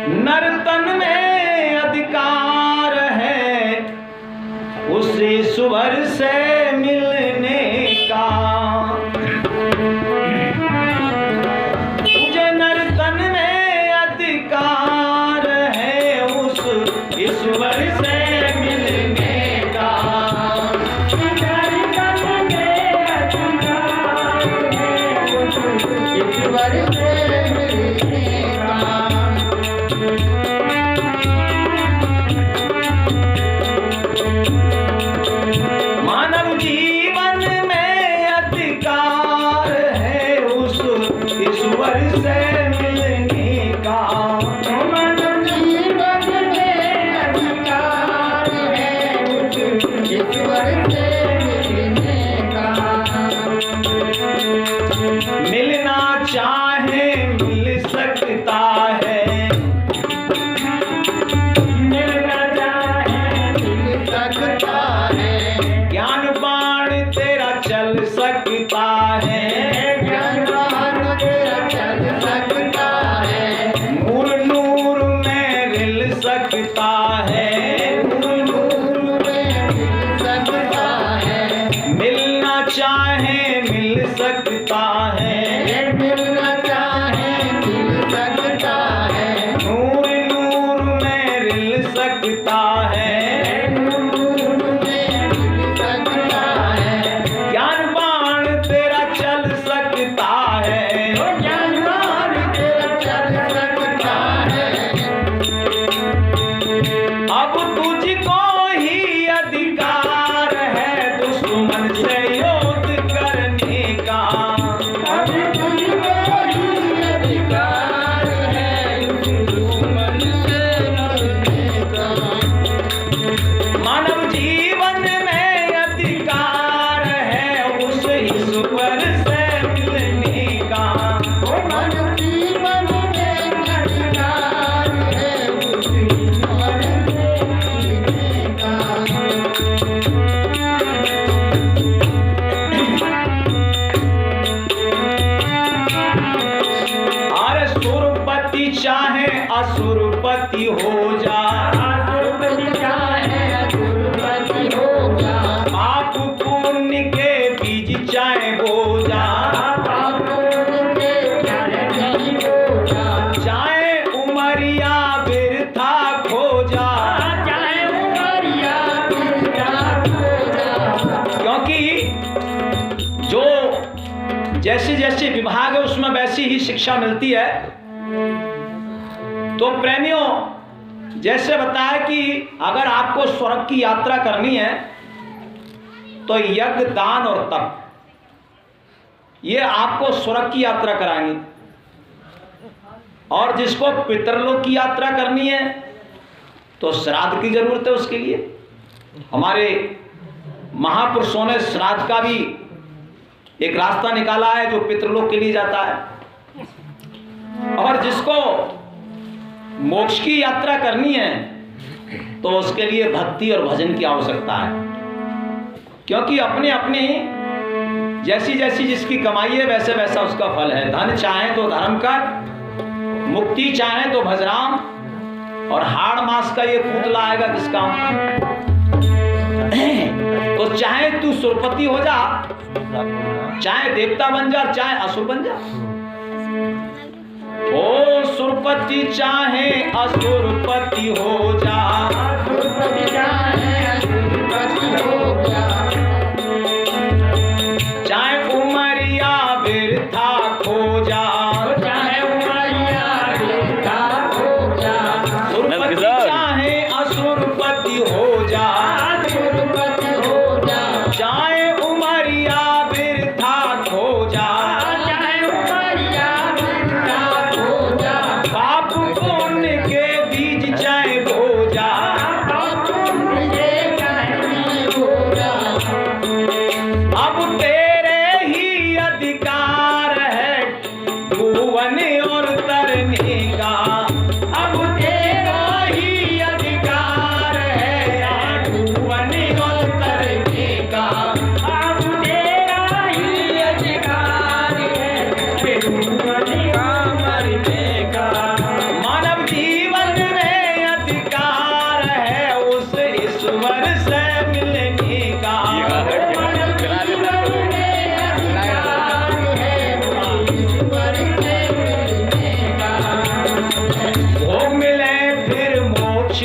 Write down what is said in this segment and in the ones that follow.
नर्तन में अधिकार है उस ईश्वर से मिलने का। तुझे नर्तन में अधिकार है उस ईश्वर से मिलने का। नर्तन में अधिकार है उस ईश्वर से मिलने का। मानव जीवन में अधिकार है उस ईश्वर से मिलने का। मानव जीवन में अधिकार है उस ईश्वर से मिलने का। मिलना चाहे मिल सकता है, मिलना चाहे मिल सकता है। ज्ञान बाण तेरा चल सकता है, ज्ञान तेरा चल सकता है। नूर नूर में रिल सकता है, नूर नूर में मिल सकता है। मिलना चाहे मिल सकता है, मिलना चाहे मिल सकता है। नूर नूर में रिल सकता है, नूर में मिल सकता है। ज्ञान बाण तेरा चल सकता है। ज्ञान तेरा चल सकता है। अब तुझको ही अधिकार है दुश्मन से युद्ध करने का। अब तुझको ही अधिकार है दुश्मन से लड़ने का। मानव जीवन में अधिकार है उस ईश्वर से मिलने का। मानव जीवन में अधिकार है उस ईश्वर से मिलने का। अरे सुरपति चाहे असुरपति हो जा, असुरपति चाहे असुरपति हो जा। पाप पुण्य के बीज चाहे बो जा, पाप के चाहे नहीं हो जा। चाहे उमरिया बिरथा खो जा। चाहे उमरिया बिरथा खो जा। क्योंकि जो जैसे जैसे विभाग है उसमें वैसी ही शिक्षा मिलती है। तो प्रेमियों, जैसे बताया कि अगर आपको स्वर्ग की यात्रा करनी है तो यज्ञ, दान और तप, ये आपको स्वर्ग की यात्रा कराएंगे। और जिसको पितरलोक की यात्रा करनी है तो श्राद्ध की जरूरत है उसके लिए। हमारे महापुरुषों ने श्राद्ध का भी एक रास्ता निकाला है जो पितृलोक के लिए जाता है। और जिसको मोक्ष की यात्रा करनी है तो उसके लिए भक्ति और भजन की आवश्यकता है। क्योंकि अपने अपने जैसी जैसी जिसकी कमाई है वैसे वैसा उसका फल है। धन चाहे तो धर्म कर, मुक्ति चाहे तो भजराम, और हाड़ मास का ये पुतला आएगा किस काम। तो चाहे तू सुरपति हो जा, चाहे देवता बन जा, चाहे असुर बन जा। ओ सुरपति चाहे असुरपति हो जा, असुरपति चाहे असुरपति हो जा। चाहे उमरिया बिरथा खो जा, चाहे उमरिया बिरथा खो जा। सुरपति चाहे असुरपति हो जा, असुरपति हो जा। चाहे उमरिया बिरथा खो जा। चाहे उमरिया बिरथा खो जा। पाप पुण्य के बीज चाहे बो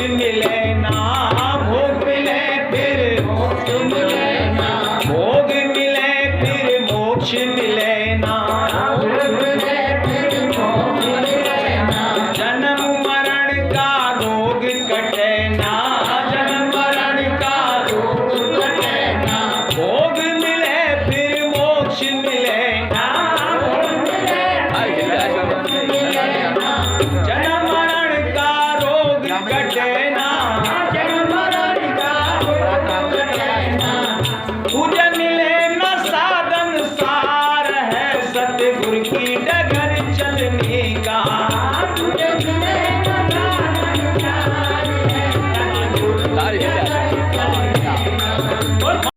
मिले ना, भोग मिले फिर मोक्ष मिले ना, भोग मिले फिर मोक्ष मिले ना, भोग मिले फिर मोक्ष मिले ना, जन्म मरण का रोग कटे ना, जन्म मरण का रोग कटे ना, भोग मिले फिर मोक्ष मिले ना, भोग मिले फिर मोक्ष मिले ना, जन्म मरण का रोग कटे ना, जन्म मरण का रोग कटे ना, तुझे मिले न साधन सार है सतगुरु की डगर चलने का, तुझे मिले न साधन सार है, तारी है क्या?